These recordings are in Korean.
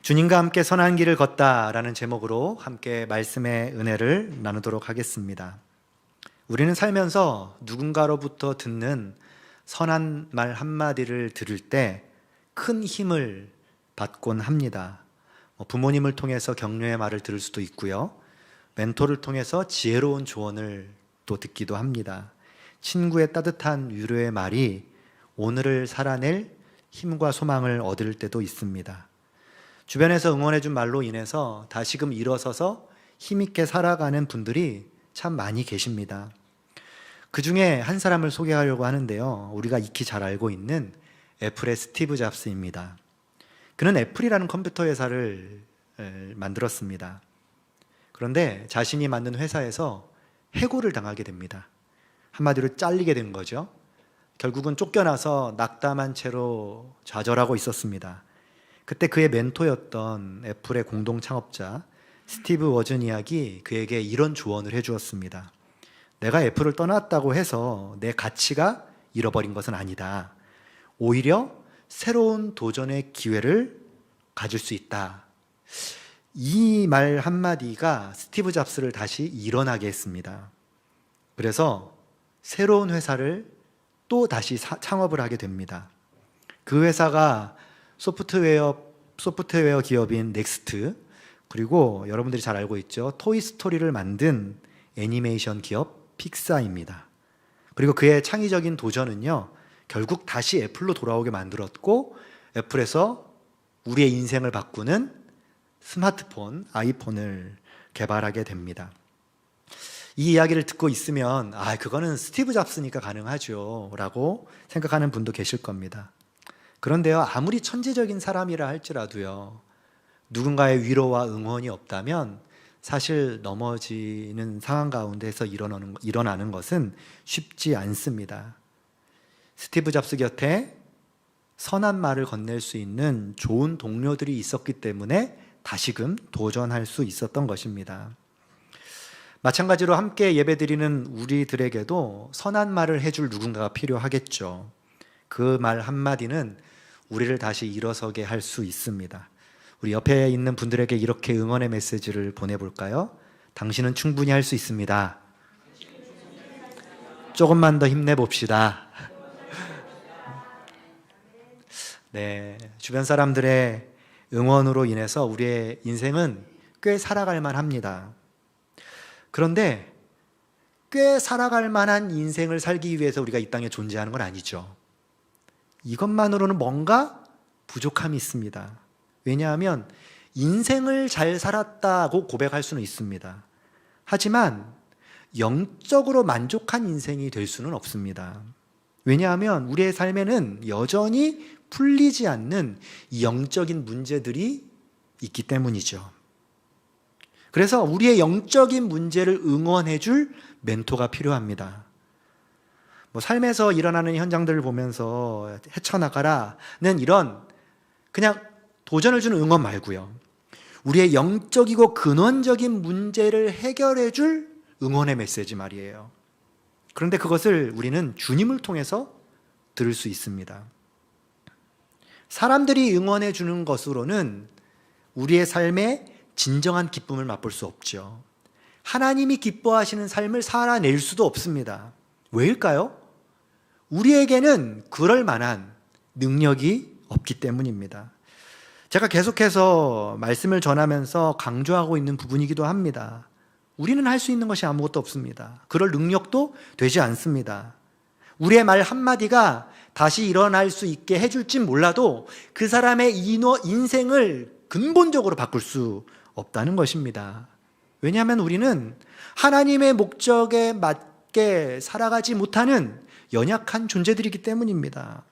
주님과 함께 선한 길을 걷다라는 제목으로 함께 말씀의 은혜를 나누도록 하겠습니다. 우리는 살면서 누군가로부터 듣는 선한 말 한마디를 들을 때 큰 힘을 받곤 합니다. 부모님을 통해서 격려의 말을 들을 수도 있고요. 멘토를 통해서 지혜로운 조언을 또 듣기도 합니다. 친구의 따뜻한 위로의 말이 오늘을 살아낼 힘과 소망을 얻을 때도 있습니다. 주변에서 응원해준 말로 인해서 다시금 일어서서 힘있게 살아가는 분들이 참 많이 계십니다. 그 중에 한 사람을 소개하려고 하는데요. 우리가 익히 잘 알고 있는 애플의 스티브 잡스입니다. 그는 애플이라는 컴퓨터 회사를 만들었습니다. 그런데 자신이 만든 회사에서 해고를 당하게 됩니다. 한마디로 잘리게 된 거죠. 결국은 쫓겨나서 낙담한 채로 좌절하고 있었습니다. 그때 그의 멘토였던 애플의 공동 창업자 스티브 워즈니악이 그에게 이런 조언을 해주었습니다. 내가 애플을 떠났다고 해서 내 가치가 잃어버린 것은 아니다. 오히려 새로운 도전의 기회를 가질 수 있다. 이 말 한마디가 스티브 잡스를 다시 일어나게 했습니다. 그래서 새로운 회사를 또 다시 창업을 하게 됩니다. 그 회사가 소프트웨어 기업인 넥스트, 그리고 여러분들이 잘 알고 있죠. 토이스토리를 만든 애니메이션 기업 픽사입니다. 그리고 그의 창의적인 도전은요, 결국 다시 애플로 돌아오게 만들었고, 애플에서 우리의 인생을 바꾸는 스마트폰, 아이폰을 개발하게 됩니다. 이 이야기를 듣고 있으면 그거는 스티브 잡스니까 가능하죠 라고 생각하는 분도 계실 겁니다. 그런데요, 아무리 천재적인 사람이라 할지라도요, 누군가의 위로와 응원이 없다면 사실 넘어지는 상황 가운데서 일어나는 것은 쉽지 않습니다. 스티브 잡스 곁에 선한 말을 건넬 수 있는 좋은 동료들이 있었기 때문에 다시금 도전할 수 있었던 것입니다. 마찬가지로 함께 예배드리는 우리들에게도 선한 말을 해줄 누군가가 필요하겠죠. 그 말 한마디는 우리를 다시 일어서게 할 수 있습니다. 우리 옆에 있는 분들에게 이렇게 응원의 메시지를 보내볼까요? 당신은 충분히 할 수 있습니다. 조금만 더 힘내봅시다. 네, 주변 사람들의 응원으로 인해서 우리의 인생은 꽤 살아갈 만합니다. 그런데 꽤 살아갈 만한 인생을 살기 위해서 우리가 이 땅에 존재하는 건 아니죠. 이것만으로는 뭔가 부족함이 있습니다. 왜냐하면 인생을 잘 살았다고 고백할 수는 있습니다. 하지만 영적으로 만족한 인생이 될 수는 없습니다. 왜냐하면 우리의 삶에는 여전히 풀리지 않는 영적인 문제들이 있기 때문이죠. 그래서 우리의 영적인 문제를 응원해 줄 멘토가 필요합니다. 삶에서 일어나는 현장들을 보면서 헤쳐나가라는 이런 그냥 도전을 주는 응원 말고요, 우리의 영적이고 근원적인 문제를 해결해 줄 응원의 메시지 말이에요. 그런데 그것을 우리는 주님을 통해서 들을 수 있습니다. 사람들이 응원해 주는 것으로는 우리의 삶에 진정한 기쁨을 맛볼 수 없죠. 하나님이 기뻐하시는 삶을 살아낼 수도 없습니다. 왜일까요? 우리에게는 그럴 만한 능력이 없기 때문입니다. 제가 계속해서 말씀을 전하면서 강조하고 있는 부분이기도 합니다. 우리는 할 수 있는 것이 아무것도 없습니다. 그럴 능력도 되지 않습니다. 우리의 말 한마디가 다시 일어날 수 있게 해줄진 몰라도 그 사람의 인생을 근본적으로 바꿀 수 없다는 것입니다. 왜냐하면 우리는 하나님의 목적에 맞게 살아가지 못하는 연약한 존재들이기 때문입니다.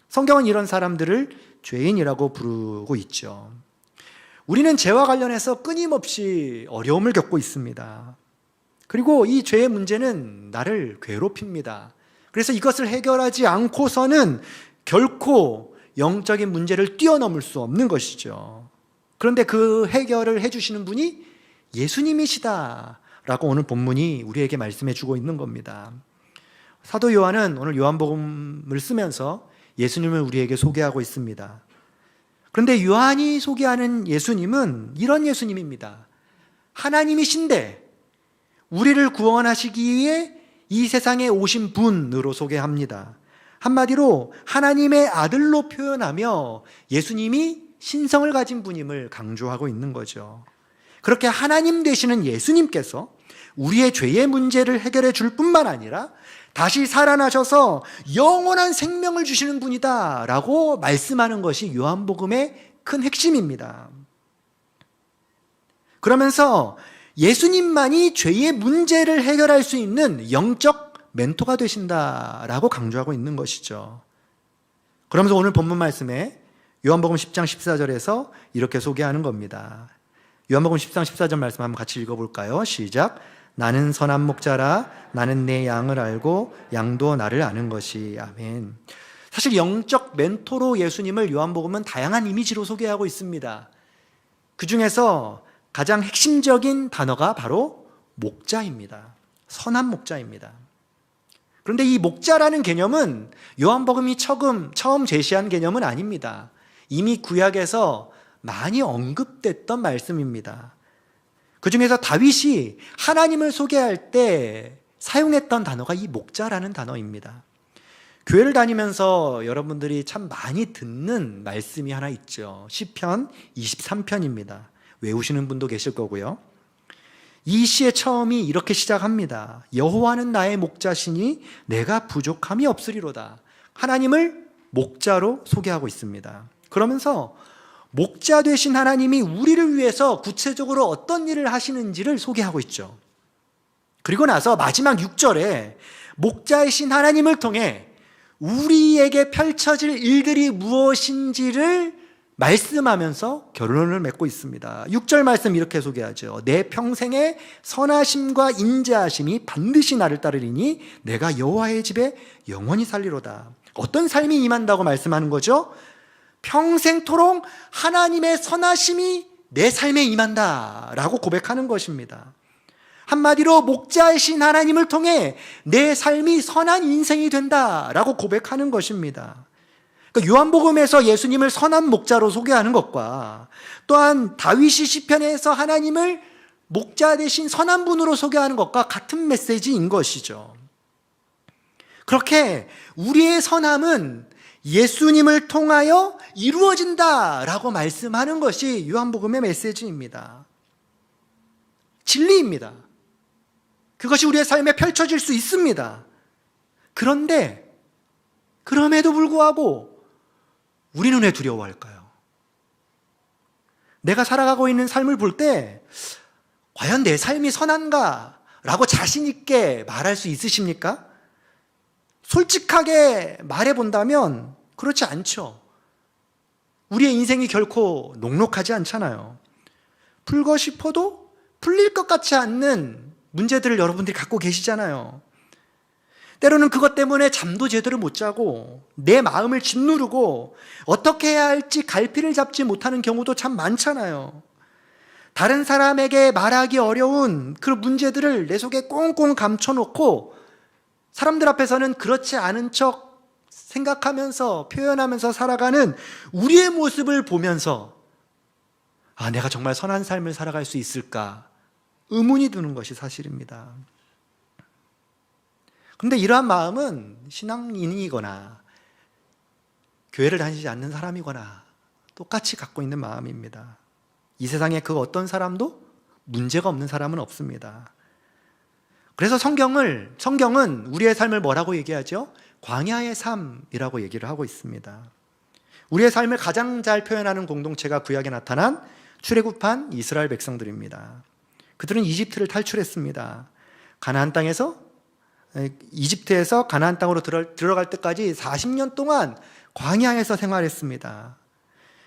성경은 이런 사람들을 죄인이라고 부르고 있죠. 우리는 죄와 관련해서 끊임없이 어려움을 겪고 있습니다. 그리고 이 죄의 문제는 나를 괴롭힙니다. 그래서 이것을 해결하지 않고서는 결코 영적인 문제를 뛰어넘을 수 없는 것이죠. 그런데 그 해결을 해주시는 분이 예수님이시다라고 오늘 본문이 우리에게 말씀해 주고 있는 겁니다. 사도 요한은 오늘 요한복음을 쓰면서 예수님을 우리에게 소개하고 있습니다. 그런데 요한이 소개하는 예수님은 이런 예수님입니다. 하나님이신데 우리를 구원하시기 위해 이 세상에 오신 분으로 소개합니다. 한마디로 하나님의 아들로 표현하며 예수님이 신성을 가진 분임을 강조하고 있는 거죠. 그렇게 하나님 되시는 예수님께서 우리의 죄의 문제를 해결해 줄 뿐만 아니라 다시 살아나셔서 영원한 생명을 주시는 분이다 라고 말씀하는 것이 요한복음의 큰 핵심입니다. 그러면서 예수님만이 죄의 문제를 해결할 수 있는 영적 멘토가 되신다라고 강조하고 있는 것이죠. 그러면서 오늘 본문 말씀에 요한복음 10장 14절에서 이렇게 소개하는 겁니다. 요한복음 10장 14절 말씀 한번 같이 읽어볼까요? 시작. 나는 선한 목자라 나는 내 양을 알고 양도 나를 아는 것이. 아멘. 사실 영적 멘토로 예수님을 요한복음은 다양한 이미지로 소개하고 있습니다. 그 중에서 가장 핵심적인 단어가 바로 목자입니다. 선한 목자입니다. 그런데 이 목자라는 개념은 요한복음이 처음 제시한 개념은 아닙니다. 이미 구약에서 많이 언급됐던 말씀입니다. 그 중에서 다윗이 하나님을 소개할 때 사용했던 단어가 이 목자라는 단어입니다. 교회를 다니면서 여러분들이 참 많이 듣는 말씀이 하나 있죠. 시편 23편입니다. 외우시는 분도 계실 거고요. 이 시의 처음이 이렇게 시작합니다. 여호와는 나의 목자시니 내가 부족함이 없으리로다. 하나님을 목자로 소개하고 있습니다. 그러면서 목자 되신 하나님이 우리를 위해서 구체적으로 어떤 일을 하시는지를 소개하고 있죠. 그리고 나서 마지막 6절에 목자이신 하나님을 통해 우리에게 펼쳐질 일들이 무엇인지를 말씀하면서 결론을 맺고 있습니다. 6절 말씀 이렇게 소개하죠. 내 평생의 선하심과 인자하심이 반드시 나를 따르리니 내가 여호와의 집에 영원히 살리로다. 어떤 삶이 임한다고 말씀하는 거죠? 평생토록 하나님의 선하심이 내 삶에 임한다 라고 고백하는 것입니다. 한마디로 목자이신 하나님을 통해 내 삶이 선한 인생이 된다 라고 고백하는 것입니다. 그러니까 요한복음에서 예수님을 선한 목자로 소개하는 것과 또한 다윗이 시편에서 하나님을 목자 대신 선한 분으로 소개하는 것과 같은 메시지인 것이죠. 그렇게 우리의 선함은 예수님을 통하여 이루어진다라고 말씀하는 것이 요한복음의 메시지입니다. 진리입니다. 그것이 우리의 삶에 펼쳐질 수 있습니다. 그런데 그럼에도 불구하고 우리는 왜 두려워할까요? 내가 살아가고 있는 삶을 볼 때 과연 내 삶이 선한가? 라고 자신 있게 말할 수 있으십니까? 솔직하게 말해본다면 그렇지 않죠. 우리의 인생이 결코 녹록하지 않잖아요. 풀고 싶어도 풀릴 것 같지 않는 문제들을 여러분들이 갖고 계시잖아요. 때로는 그것 때문에 잠도 제대로 못 자고 내 마음을 짓누르고 어떻게 해야 할지 갈피를 잡지 못하는 경우도 참 많잖아요. 다른 사람에게 말하기 어려운 그 문제들을 내 속에 꽁꽁 감춰놓고 사람들 앞에서는 그렇지 않은 척 생각하면서 표현하면서 살아가는 우리의 모습을 보면서 내가 정말 선한 삶을 살아갈 수 있을까 의문이 드는 것이 사실입니다. 그런데 이러한 마음은 신앙인이거나 교회를 다니지 않는 사람이거나 똑같이 갖고 있는 마음입니다. 이 세상에 그 어떤 사람도 문제가 없는 사람은 없습니다. 그래서 성경은 우리의 삶을 뭐라고 얘기하죠? 광야의 삶이라고 얘기를 하고 있습니다. 우리의 삶을 가장 잘 표현하는 공동체가 구약에 나타난 출애굽한 이스라엘 백성들입니다. 그들은 이집트를 탈출했습니다. 가나안 땅에서 이집트에서 가나안 땅으로 들어갈 때까지 40년 동안 광야에서 생활했습니다.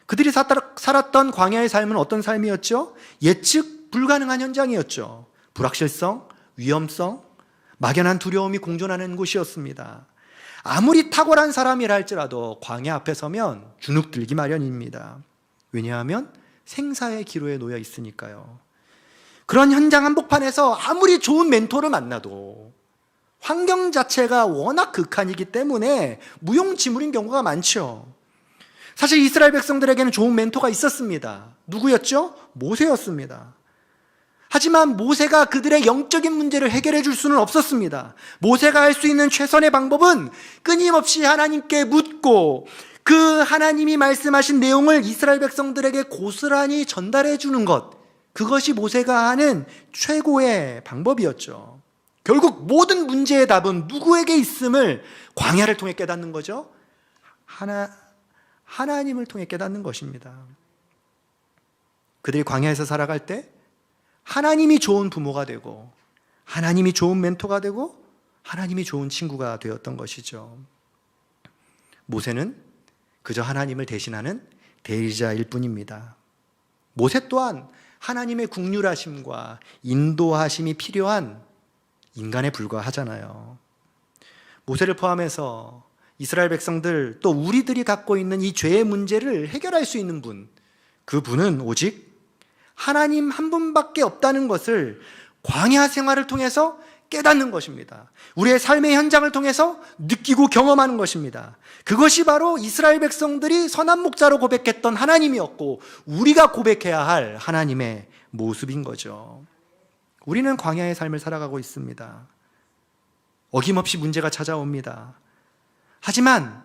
그들이 살았던 광야의 삶은 어떤 삶이었죠? 예측 불가능한 현장이었죠. 불확실성, 위험성, 막연한 두려움이 공존하는 곳이었습니다. 아무리 탁월한 사람이라 할지라도 광야 앞에 서면 주눅들기 마련입니다. 왜냐하면 생사의 기로에 놓여 있으니까요. 그런 현장 한복판에서 아무리 좋은 멘토를 만나도 환경 자체가 워낙 극한이기 때문에 무용지물인 경우가 많죠. 사실 이스라엘 백성들에게는 좋은 멘토가 있었습니다. 누구였죠? 모세였습니다. 하지만 모세가 그들의 영적인 문제를 해결해 줄 수는 없었습니다. 모세가 할 수 있는 최선의 방법은 끊임없이 하나님께 묻고 그 하나님이 말씀하신 내용을 이스라엘 백성들에게 고스란히 전달해 주는 것, 그것이 모세가 하는 최고의 방법이었죠. 결국 모든 문제의 답은 누구에게 있음을 광야를 통해 깨닫는 거죠. 하나님을 통해 깨닫는 것입니다. 그들이 광야에서 살아갈 때 하나님이 좋은 부모가 되고 하나님이 좋은 멘토가 되고 하나님이 좋은 친구가 되었던 것이죠. 모세는 그저 하나님을 대신하는 대리자일 뿐입니다. 모세 또한 하나님의 국률하심과 인도하심이 필요한 인간에 불과하잖아요. 모세를 포함해서 이스라엘 백성들, 또 우리들이 갖고 있는 이 죄의 문제를 해결할 수 있는 분, 그분은 오직 하나님 한 분밖에 없다는 것을 광야 생활을 통해서 깨닫는 것입니다. 우리의 삶의 현장을 통해서 느끼고 경험하는 것입니다. 그것이 바로 이스라엘 백성들이 선한 목자로 고백했던 하나님이었고 우리가 고백해야 할 하나님의 모습인 거죠. 우리는 광야의 삶을 살아가고 있습니다. 어김없이 문제가 찾아옵니다. 하지만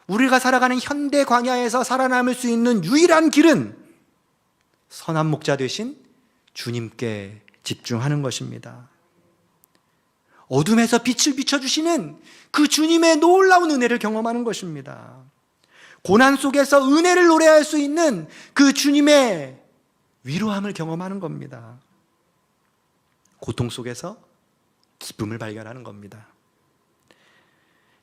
우리가 살아가는 현대 광야에서 살아남을 수 있는 유일한 길은 선한 목자 되신 주님께 집중하는 것입니다. 어둠에서 빛을 비춰주시는 그 주님의 놀라운 은혜를 경험하는 것입니다. 고난 속에서 은혜를 노래할 수 있는 그 주님의 위로함을 경험하는 겁니다. 고통 속에서 기쁨을 발견하는 겁니다.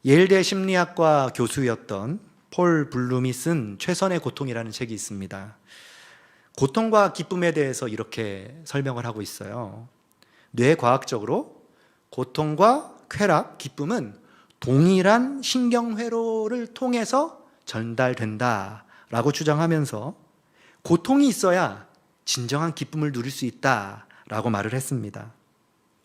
예일대 심리학과 교수였던 폴 블룸이 쓴 최선의 고통이라는 책이 있습니다. 고통과 기쁨에 대해서 이렇게 설명을 하고 있어요. 뇌과학적으로 고통과 쾌락, 기쁨은 동일한 신경회로를 통해서 전달된다라고 주장하면서 고통이 있어야 진정한 기쁨을 누릴 수 있다라고 말을 했습니다.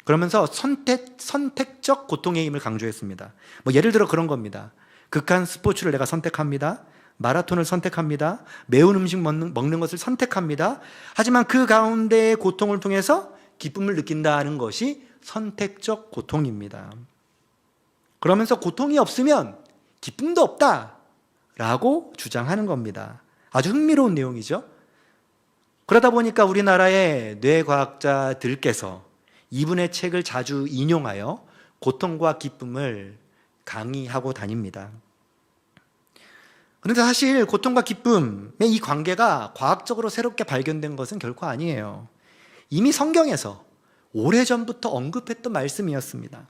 그러면서 선택적 고통의 힘을 강조했습니다. 예를 들어 그런 겁니다. 극한 스포츠를 내가 선택합니다. 마라톤을 선택합니다. 매운 음식 먹는 것을 선택합니다. 하지만 그 가운데의 고통을 통해서 기쁨을 느낀다는 것이 선택적 고통입니다. 그러면서 고통이 없으면 기쁨도 없다라고 주장하는 겁니다. 아주 흥미로운 내용이죠. 그러다 보니까 우리나라의 뇌과학자들께서 이분의 책을 자주 인용하여 고통과 기쁨을 강의하고 다닙니다. 그런데 사실 고통과 기쁨의 이 관계가 과학적으로 새롭게 발견된 것은 결코 아니에요. 이미 성경에서 오래전부터 언급했던 말씀이었습니다.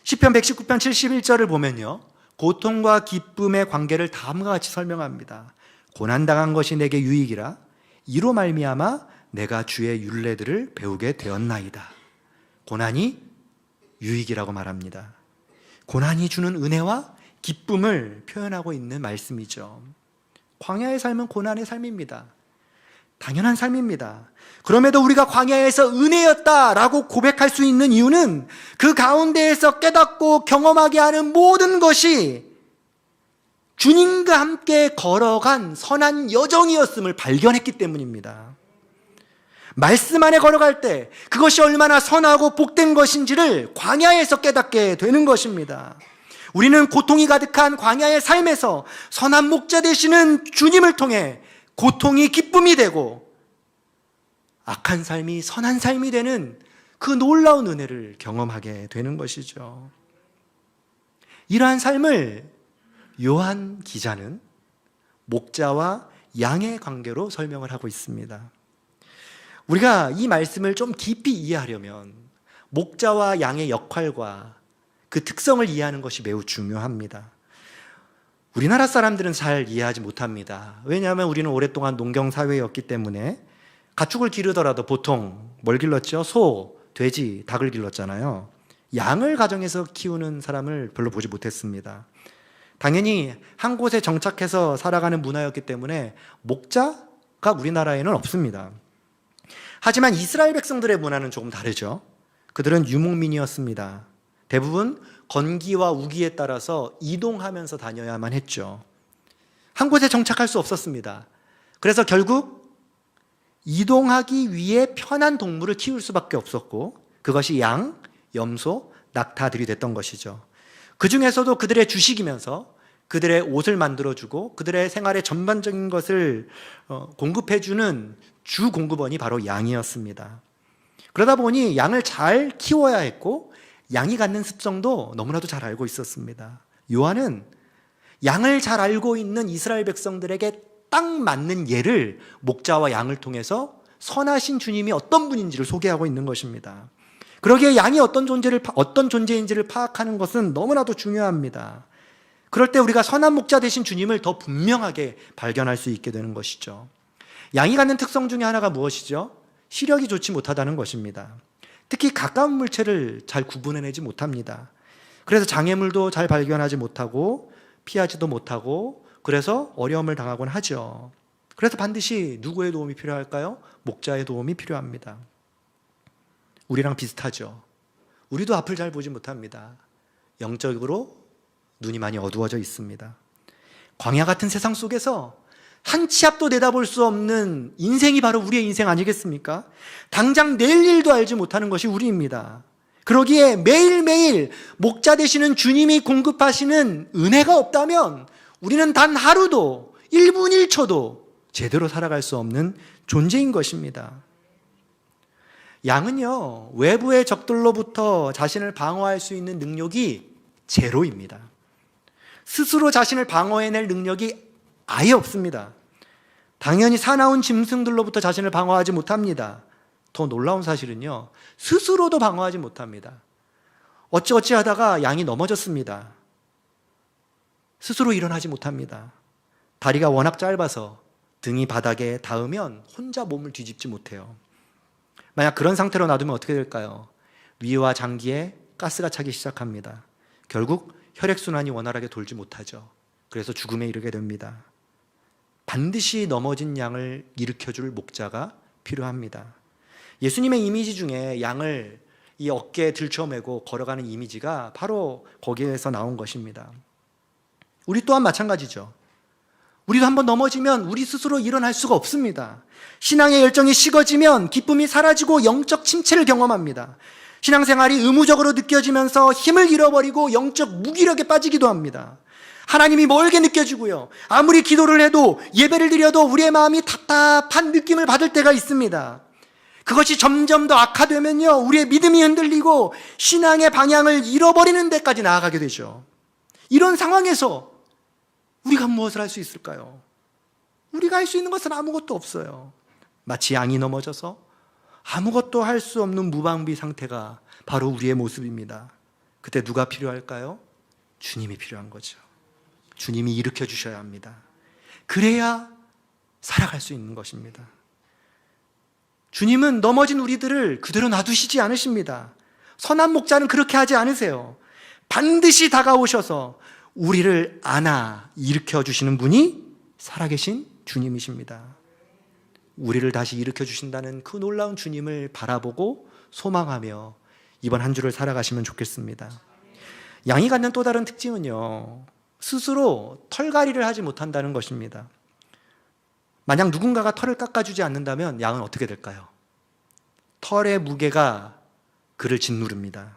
시편 119편 71절을 보면요, 고통과 기쁨의 관계를 다음과 같이 설명합니다. 고난당한 것이 내게 유익이라 이로 말미암아 내가 주의 율례들을 배우게 되었나이다. 고난이 유익이라고 말합니다. 고난이 주는 은혜와 기쁨을 표현하고 있는 말씀이죠. 광야의 삶은 고난의 삶입니다. 당연한 삶입니다. 그럼에도 우리가 광야에서 은혜였다라고 고백할 수 있는 이유는 그 가운데에서 깨닫고 경험하게 하는 모든 것이 주님과 함께 걸어간 선한 여정이었음을 발견했기 때문입니다. 말씀 안에 걸어갈 때 그것이 얼마나 선하고 복된 것인지를 광야에서 깨닫게 되는 것입니다. 우리는 고통이 가득한 광야의 삶에서 선한 목자 되시는 주님을 통해 고통이 기쁨이 되고 악한 삶이 선한 삶이 되는 그 놀라운 은혜를 경험하게 되는 것이죠. 이러한 삶을 요한 기자는 목자와 양의 관계로 설명을 하고 있습니다. 우리가 이 말씀을 좀 깊이 이해하려면 목자와 양의 역할과 그 특성을 이해하는 것이 매우 중요합니다. 우리나라 사람들은 잘 이해하지 못합니다. 왜냐하면 우리는 오랫동안 농경사회였기 때문에 가축을 기르더라도 보통 뭘 길렀죠? 소, 돼지, 닭을 길렀잖아요. 양을 가정에서 키우는 사람을 별로 보지 못했습니다. 당연히 한 곳에 정착해서 살아가는 문화였기 때문에 목자가 우리나라에는 없습니다. 하지만 이스라엘 백성들의 문화는 조금 다르죠. 그들은 유목민이었습니다. 대부분 건기와 우기에 따라서 이동하면서 다녀야만 했죠. 한 곳에 정착할 수 없었습니다. 그래서 결국 이동하기 위해 편한 동물을 키울 수밖에 없었고, 그것이 양, 염소, 낙타들이 됐던 것이죠. 그 중에서도 그들의 주식이면서 그들의 옷을 만들어주고 그들의 생활의 전반적인 것을 공급해주는 주 공급원이 바로 양이었습니다. 그러다 보니 양을 잘 키워야 했고 양이 갖는 습성도 너무나도 잘 알고 있었습니다. 요한은 양을 잘 알고 있는 이스라엘 백성들에게 딱 맞는 예를 목자와 양을 통해서 선하신 주님이 어떤 분인지를 소개하고 있는 것입니다. 그러기에 양이 어떤 존재인지를 파악하는 것은 너무나도 중요합니다. 그럴 때 우리가 선한 목자 되신 주님을 더 분명하게 발견할 수 있게 되는 것이죠. 양이 갖는 특성 중에 하나가 무엇이죠? 시력이 좋지 못하다는 것입니다. 특히 가까운 물체를 잘 구분해내지 못합니다. 그래서 장애물도 잘 발견하지 못하고 피하지도 못하고 그래서 어려움을 당하곤 하죠. 그래서 반드시 누구의 도움이 필요할까요? 목자의 도움이 필요합니다. 우리랑 비슷하죠. 우리도 앞을 잘 보지 못합니다. 영적으로 눈이 많이 어두워져 있습니다. 광야 같은 세상 속에서 한 치 앞도 내다볼 수 없는 인생이 바로 우리의 인생 아니겠습니까? 당장 내일 일도 알지 못하는 것이 우리입니다. 그러기에 매일매일 목자 되시는 주님이 공급하시는 은혜가 없다면 우리는 단 하루도 1분 1초도 제대로 살아갈 수 없는 존재인 것입니다. 양은요, 외부의 적들로부터 자신을 방어할 수 있는 능력이 제로입니다. 스스로 자신을 방어해낼 능력이 아예 없습니다. 당연히 사나운 짐승들로부터 자신을 방어하지 못합니다. 더 놀라운 사실은요, 스스로도 방어하지 못합니다. 어찌어찌 하다가 양이 넘어졌습니다. 스스로 일어나지 못합니다. 다리가 워낙 짧아서 등이 바닥에 닿으면 혼자 몸을 뒤집지 못해요. 만약 그런 상태로 놔두면 어떻게 될까요? 위와 장기에 가스가 차기 시작합니다. 결국 혈액순환이 원활하게 돌지 못하죠. 그래서 죽음에 이르게 됩니다. 반드시 넘어진 양을 일으켜줄 목자가 필요합니다. 예수님의 이미지 중에 양을 이 어깨에 들쳐매고 걸어가는 이미지가 바로 거기에서 나온 것입니다. 우리 또한 마찬가지죠. 우리도 한번 넘어지면 우리 스스로 일어날 수가 없습니다. 신앙의 열정이 식어지면 기쁨이 사라지고 영적 침체를 경험합니다. 신앙생활이 의무적으로 느껴지면서 힘을 잃어버리고 영적 무기력에 빠지기도 합니다. 하나님이 멀게 느껴지고요. 아무리 기도를 해도 예배를 드려도 우리의 마음이 답답한 느낌을 받을 때가 있습니다. 그것이 점점 더 악화되면요, 우리의 믿음이 흔들리고 신앙의 방향을 잃어버리는 데까지 나아가게 되죠. 이런 상황에서 우리가 무엇을 할 수 있을까요? 우리가 할 수 있는 것은 아무것도 없어요. 마치 양이 넘어져서 아무것도 할 수 없는 무방비 상태가 바로 우리의 모습입니다. 그때 누가 필요할까요? 주님이 필요한 거죠. 주님이 일으켜 주셔야 합니다. 그래야 살아갈 수 있는 것입니다. 주님은 넘어진 우리들을 그대로 놔두시지 않으십니다. 선한 목자는 그렇게 하지 않으세요. 반드시 다가오셔서 우리를 안아 일으켜 주시는 분이 살아계신 주님이십니다. 우리를 다시 일으켜 주신다는 그 놀라운 주님을 바라보고 소망하며 이번 한 주를 살아가시면 좋겠습니다. 양이 갖는 또 다른 특징은요, 스스로 털갈이를 하지 못한다는 것입니다. 만약 누군가가 털을 깎아주지 않는다면 양은 어떻게 될까요? 털의 무게가 그를 짓누릅니다.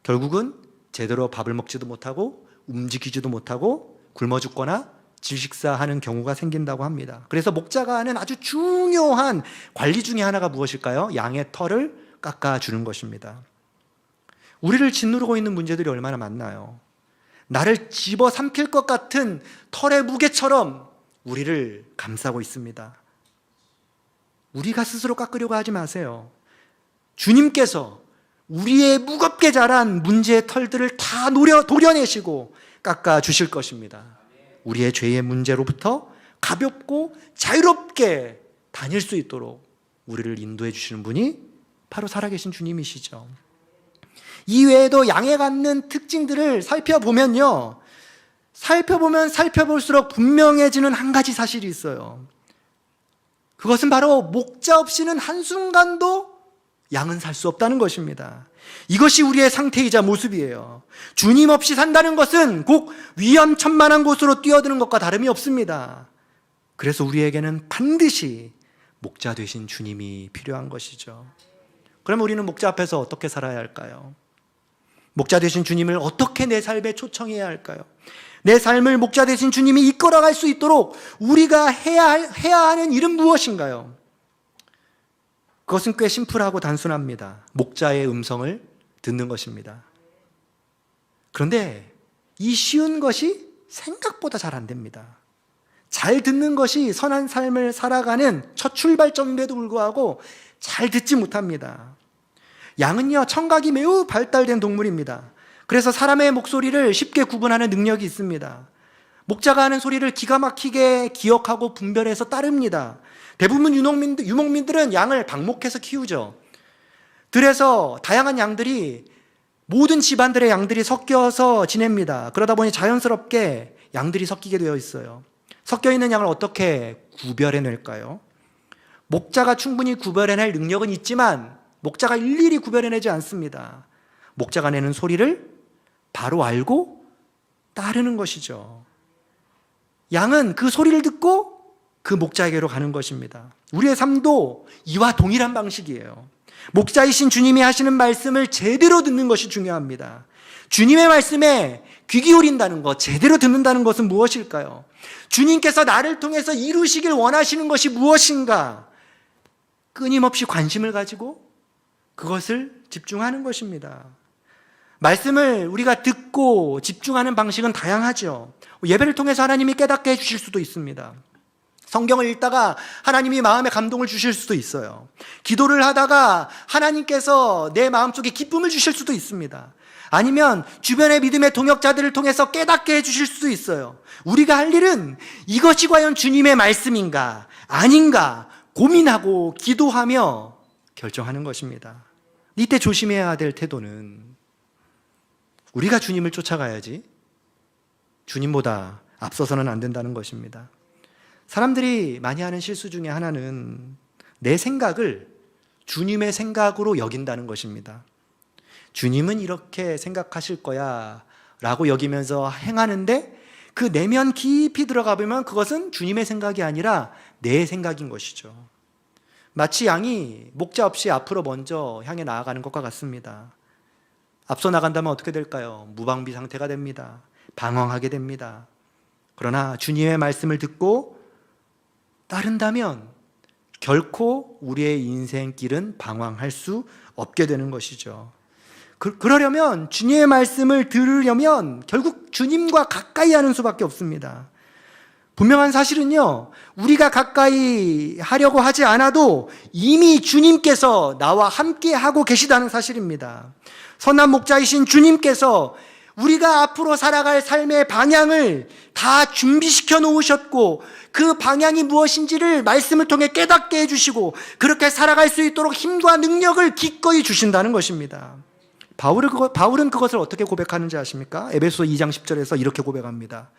결국은 제대로 밥을 먹지도 못하고 움직이지도 못하고 굶어 죽거나 질식사하는 경우가 생긴다고 합니다. 그래서 목자가 하는 아주 중요한 관리 중에 하나가 무엇일까요? 양의 털을 깎아주는 것입니다. 우리를 짓누르고 있는 문제들이 얼마나 많나요? 나를 집어삼킬 것 같은 털의 무게처럼 우리를 감싸고 있습니다. 우리가 스스로 깎으려고 하지 마세요. 주님께서 우리의 무겁게 자란 문제의 털들을 다 도려내시고 깎아주실 것입니다. 우리의 죄의 문제로부터 가볍고 자유롭게 다닐 수 있도록 우리를 인도해 주시는 분이 바로 살아계신 주님이시죠. 이 외에도 양에 갖는 특징들을 살펴보면 살펴볼수록 분명해지는 한 가지 사실이 있어요. 그것은 바로 목자 없이는 한순간도 양은 살 수 없다는 것입니다. 이것이 우리의 상태이자 모습이에요. 주님 없이 산다는 것은 곧 위험천만한 곳으로 뛰어드는 것과 다름이 없습니다. 그래서 우리에게는 반드시 목자 되신 주님이 필요한 것이죠. 그럼 우리는 목자 앞에서 어떻게 살아야 할까요? 목자 되신 주님을 어떻게 내 삶에 초청해야 할까요? 내 삶을 목자 되신 주님이 이끌어갈 수 있도록 우리가 해야 하는 일은 무엇인가요? 그것은 꽤 심플하고 단순합니다. 목자의 음성을 듣는 것입니다. 그런데 이 쉬운 것이 생각보다 잘 안 됩니다. 잘 듣는 것이 선한 삶을 살아가는 첫 출발점임에도 불구하고 잘 듣지 못합니다. 양은요, 청각이 매우 발달된 동물입니다. 그래서 사람의 목소리를 쉽게 구분하는 능력이 있습니다. 목자가 하는 소리를 기가 막히게 기억하고 분별해서 따릅니다. 대부분 유목민들은 양을 방목해서 키우죠. 들에서 다양한 양들이, 모든 집안들의 양들이 섞여서 지냅니다. 그러다 보니 자연스럽게 양들이 섞이게 되어 있어요. 섞여 있는 양을 어떻게 구별해낼까요? 목자가 충분히 구별해낼 능력은 있지만 목자가 일일이 구별해내지 않습니다. 목자가 내는 소리를 바로 알고 따르는 것이죠. 양은 그 소리를 듣고 그 목자에게로 가는 것입니다. 우리의 삶도 이와 동일한 방식이에요. 목자이신 주님이 하시는 말씀을 제대로 듣는 것이 중요합니다. 주님의 말씀에 귀 기울인다는 것, 제대로 듣는다는 것은 무엇일까요? 주님께서 나를 통해서 이루시길 원하시는 것이 무엇인가? 끊임없이 관심을 가지고 그것을 집중하는 것입니다. 말씀을 우리가 듣고 집중하는 방식은 다양하죠. 예배를 통해서 하나님이 깨닫게 해주실 수도 있습니다. 성경을 읽다가 하나님이 마음에 감동을 주실 수도 있어요. 기도를 하다가 하나님께서 내 마음속에 기쁨을 주실 수도 있습니다. 아니면 주변의 믿음의 동역자들을 통해서 깨닫게 해주실 수도 있어요. 우리가 할 일은 이것이 과연 주님의 말씀인가 아닌가 고민하고 기도하며 결정하는 것입니다. 이때 조심해야 될 태도는 우리가 주님을 쫓아가야지 주님보다 앞서서는 안 된다는 것입니다. 사람들이 많이 하는 실수 중에 하나는 내 생각을 주님의 생각으로 여긴다는 것입니다. 주님은 이렇게 생각하실 거야 라고 여기면서 행하는데 그 내면 깊이 들어가 보면 그것은 주님의 생각이 아니라 내 생각인 것이죠. 마치 양이 목자 없이 앞으로 먼저 향해 나아가는 것과 같습니다. 앞서 나간다면 어떻게 될까요? 무방비 상태가 됩니다. 방황하게 됩니다. 그러나 주님의 말씀을 듣고 따른다면 결코 우리의 인생길은 방황할 수 없게 되는 것이죠. 그러려면 주님의 말씀을 들으려면 결국 주님과 가까이 하는 수밖에 없습니다. 분명한 사실은요, 우리가 가까이 하려고 하지 않아도 이미 주님께서 나와 함께 하고 계시다는 사실입니다. 선한 목자이신 주님께서 우리가 앞으로 살아갈 삶의 방향을 다 준비시켜 놓으셨고 그 방향이 무엇인지를 말씀을 통해 깨닫게 해주시고 그렇게 살아갈 수 있도록 힘과 능력을 기꺼이 주신다는 것입니다. 바울은 그것을 어떻게 고백하는지 아십니까? 에베소 2장 10절에서 이렇게 고백합니다.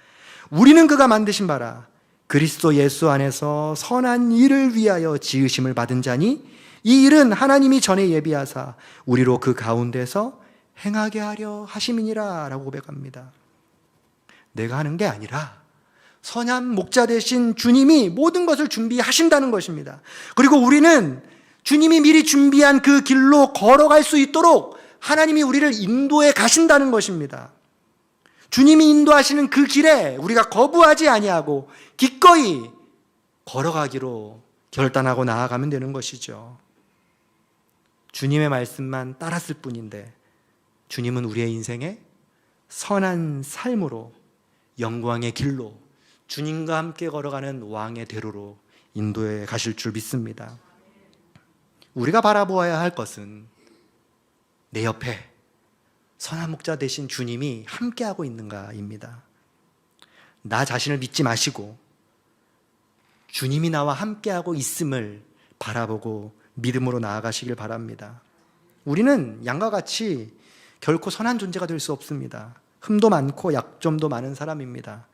우리는 그가 만드신 바라 그리스도 예수 안에서 선한 일을 위하여 지으심을 받은 자니 이 일은 하나님이 전에 예비하사 우리로 그 가운데서 행하게 하려 하심이니라 라고 고백합니다. 내가 하는 게 아니라 선한 목자 되신 주님이 모든 것을 준비하신다는 것입니다. 그리고 우리는 주님이 미리 준비한 그 길로 걸어갈 수 있도록 하나님이 우리를 인도해 가신다는 것입니다. 주님이 인도하시는 그 길에 우리가 거부하지 아니하고 기꺼이 걸어가기로 결단하고 나아가면 되는 것이죠. 주님의 말씀만 따랐을 뿐인데 주님은 우리의 인생에 선한 삶으로 영광의 길로 주님과 함께 걸어가는 왕의 대로로 인도해 가실 줄 믿습니다. 우리가 바라보아야 할 것은 내 옆에 선한 목자 되신 주님이 함께하고 있는가입니다. 나 자신을 믿지 마시고 주님이 나와 함께하고 있음을 바라보고 믿음으로 나아가시길 바랍니다. 우리는 양과 같이 결코 선한 존재가 될 수 없습니다. 흠도 많고 약점도 많은 사람입니다.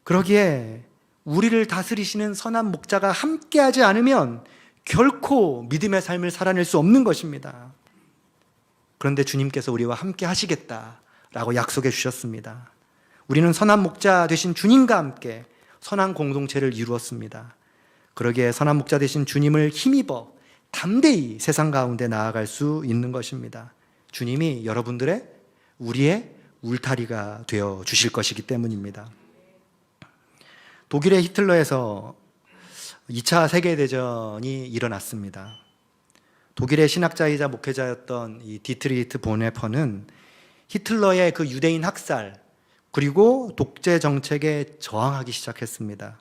그러기에 우리를 다스리시는 선한 목자가 함께하지 않으면 결코 믿음의 삶을 살아낼 수 없는 것입니다. 그런데 주님께서 우리와 함께 하시겠다라고 약속해 주셨습니다. 우리는 선한 목자 되신 주님과 함께 선한 공동체를 이루었습니다. 그러기에 선한 목자 되신 주님을 힘입어 담대히 세상 가운데 나아갈 수 있는 것입니다. 주님이 여러분들의, 우리의 울타리가 되어 주실 것이기 때문입니다. 독일의 히틀러에서 2차 세계대전이 일어났습니다. 독일의 신학자이자 목회자였던 이 디트리히트 본헤퍼는 히틀러의 그 유대인 학살 그리고 독재 정책에 저항하기 시작했습니다.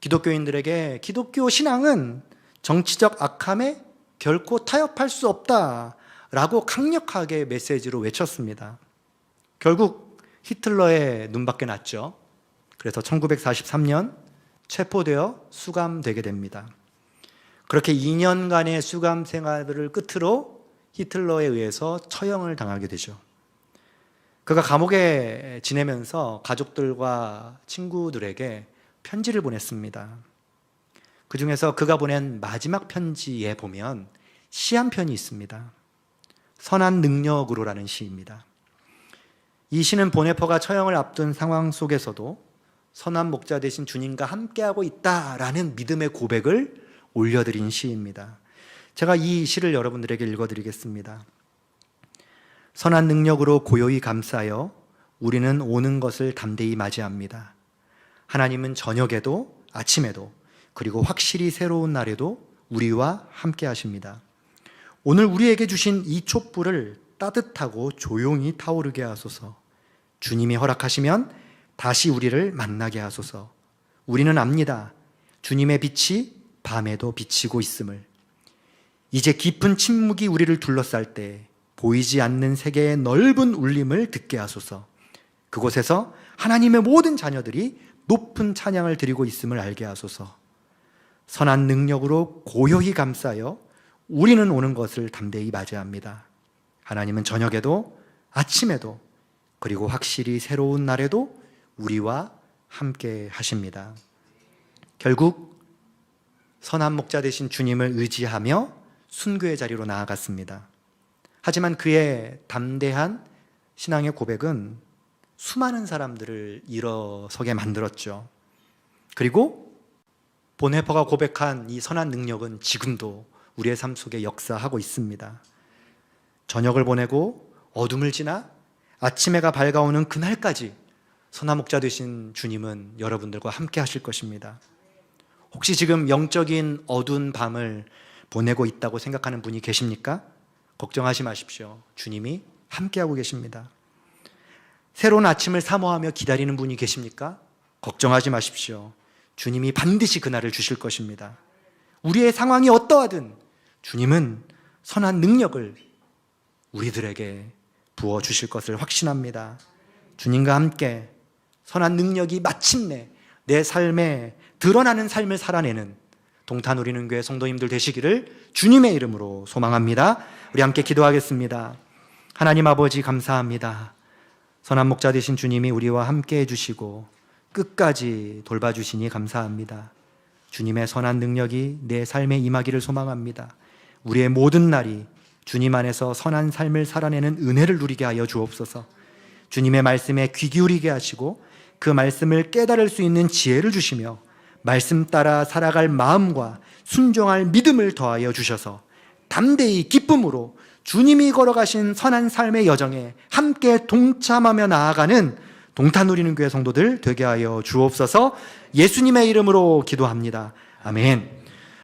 기독교인들에게 기독교 신앙은 정치적 악함에 결코 타협할 수 없다라고 강력하게 메시지로 외쳤습니다. 결국 히틀러의 눈밖에 났죠. 그래서 1943년 체포되어 수감되게 됩니다. 그렇게 2년간의 수감 생활을 끝으로 히틀러에 의해서 처형을 당하게 되죠. 그가 감옥에 지내면서 가족들과 친구들에게 편지를 보냈습니다. 그 중에서 그가 보낸 마지막 편지에 보면 시 한 편이 있습니다. 선한 능력으로라는 시입니다. 이 시는 본헤퍼가 처형을 앞둔 상황 속에서도 선한 목자 되신 주님과 함께하고 있다라는 믿음의 고백을 올려드린 시입니다. 제가 이 시를 여러분들에게 읽어드리겠습니다. 선한 능력으로 고요히 감싸여 우리는 오는 것을 담대히 맞이합니다. 하나님은 저녁에도 아침에도 그리고 확실히 새로운 날에도 우리와 함께 하십니다. 오늘 우리에게 주신 이 촛불을 따뜻하고 조용히 타오르게 하소서. 주님이 허락하시면 다시 우리를 만나게 하소서. 우리는 압니다. 주님의 빛이 밤에도 비치고 있음을. 이제 깊은 침묵이 우리를 둘러쌀 때 보이지 않는 세계의 넓은 울림을 듣게 하소서. 그곳에서 하나님의 모든 자녀들이 높은 찬양을 드리고 있음을 알게 하소서. 선한 능력으로 고요히 감싸여 우리는 오는 것을 담대히 맞이합니다. 하나님은 저녁에도 아침에도 그리고 확실히 새로운 날에도 우리와 함께 하십니다. 결국 선한 목자 되신 주님을 의지하며 순교의 자리로 나아갔습니다. 하지만 그의 담대한 신앙의 고백은 수많은 사람들을 일어서게 만들었죠. 그리고 본헤퍼가 고백한 이 선한 능력은 지금도 우리의 삶 속에 역사하고 있습니다. 저녁을 보내고 어둠을 지나 아침 해가 밝아오는 그날까지 선한 목자 되신 주님은 여러분들과 함께 하실 것입니다. 혹시 지금 영적인 어두운 밤을 보내고 있다고 생각하는 분이 계십니까? 걱정하지 마십시오. 주님이 함께하고 계십니다. 새로운 아침을 사모하며 기다리는 분이 계십니까? 걱정하지 마십시오. 주님이 반드시 그날을 주실 것입니다. 우리의 상황이 어떠하든 주님은 선한 능력을 우리들에게 부어주실 것을 확신합니다. 주님과 함께 선한 능력이 마침내 내 삶에 드러나는 삶을 살아내는 동탄우리는교회 성도님들 되시기를 주님의 이름으로 소망합니다. 우리 함께 기도하겠습니다. 하나님 아버지 감사합니다. 선한 목자 되신 주님이 우리와 함께 해주시고 끝까지 돌봐주시니 감사합니다. 주님의 선한 능력이 내 삶에 임하기를 소망합니다. 우리의 모든 날이 주님 안에서 선한 삶을 살아내는 은혜를 누리게 하여 주옵소서. 주님의 말씀에 귀 기울이게 하시고 그 말씀을 깨달을 수 있는 지혜를 주시며 말씀 따라 살아갈 마음과 순종할 믿음을 더하여 주셔서 담대히 기쁨으로 주님이 걸어가신 선한 삶의 여정에 함께 동참하며 나아가는 동탄우리는교회 성도들 되게 하여 주옵소서. 예수님의 이름으로 기도합니다. 아멘.